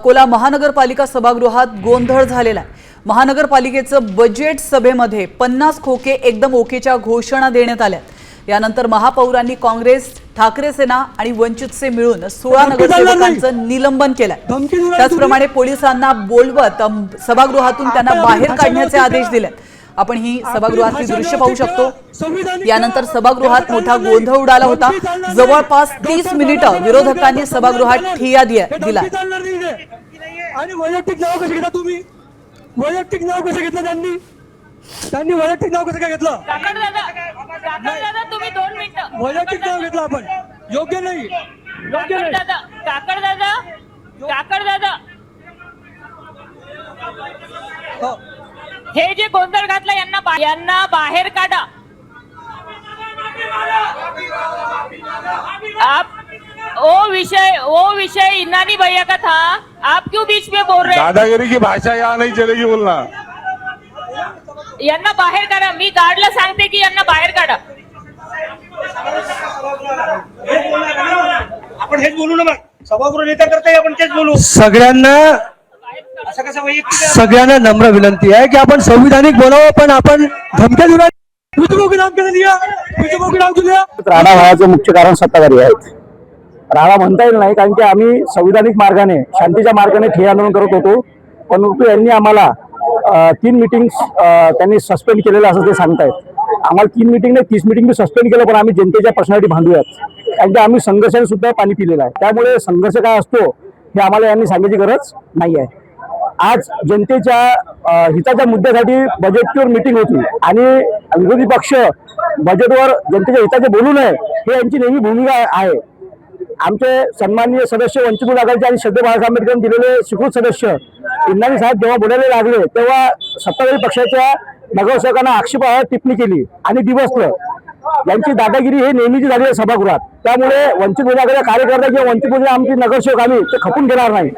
अकोला महानगरपालिका सभागृहात गोंधळ झालेला आहे। महानगरपालिकेचं बजेट सभेमध्ये 50 खोके एकदम ओकेच्या घोषणा देण्यात आल्या। यानंतर महापौरांनी काँग्रेस, ठाकरे सेना आणि वंचितचे मिळून 16 नगरसेवकांचं निलंबन केलंय। त्याचप्रमाणे पोलिसांना बोलवत सभागृहातून त्यांना बाहेर काढण्याचे आदेश दिले। आपण ही सभागृहातली दृश्य पाहू शकतो। यानंतर सभागृहात मोठा गोंधळ उडाला होता। जवळपास 30 मिनिटं विरोधकांनी सभागृहात ठिय्या दिला। आणि वैयक्तिक नाव कसं घेता तुम्ही? वैयक्तिक नाव कसं घेतलं त्यांनी वैयक्तिक नाव कसं काय घेतलं? दादा तुम्ही 2 मिनिटं वैयक्तिक नाव घेतलं आपण, योग्य नाही, योग्य नाही। काकड दादा हो. हे जे गोंधळ घातला यांना बाहेर काढा। वो विषय इनानी भैया का था, आप क्यों बीच में बोल रहे हैं? दादागिरी की भाषा यहाँ नहीं चलेगी बोलना। यांना बाहेर काढा। मी गार्डला सांगते की यांना बाहेर काढा। आपण हेच बोलू ना, मग सभागृह नेता करताय आपण तेच बोलू। सगळ्यांना नम्र विनंती आहे की आपण संविधानिक बोलावं, पण आपण धमक्या देऊ राणा व्हायचं मुख्य कारण सत्ताधारी आहेत। राणा म्हणता येईल नाही, कारण की आम्ही संविधानिक मार्गाने, शांतीच्या मार्गाने ठिय्या आंदोलन करत होतो, परंतु यांनी आम्हाला 3 मीटिंग्स त्यांनी सस्पेंड केलेलं असं ते सांगतायत। आम्हाला 3 मीटिंग नाही 30 मीटिंग मी सस्पेंड केलं, पण आम्ही जनतेच्या प्रश्नासाठी भांडूयात, कारण की आम्ही संघर्षाने सुद्धा पाणी पिलेलं आहे। त्यामुळे संघर्ष काय असतो हे आम्हाला यांनी सांगायची गरज नाही आहे। आज जनतेच्या हिताच्या मुद्द्यासाठी बजेटवर मीटिंग होती आणि विरोधी पक्ष बजेटवर जनतेच्या हिताचे बोलू नये हे यांची नेहमी भूमिका आहे। आमचे सन्माननीय सदस्य वंचित बहुजन आघाडीचे आणि श्रद्धेय बाळासाहेब आंबेडकर दिलेले स्वीकृत सदस्य इनानी साहेब जेव्हा बोलायला लागले तेव्हा सत्ताधारी पक्षाच्या नगरसेवकांना आक्षेपार्ह टिप्पणी केली आणि दिवसलं। यांची दादागिरी हे नेहमीची झाली आहे सभागृहात। त्यामुळे वंचित बहुजन आघाडीचे कार्यकर्ते किंवा वंचित बहुजन आमचे नगरसेवक आम्ही ते खपून घेणार नाही।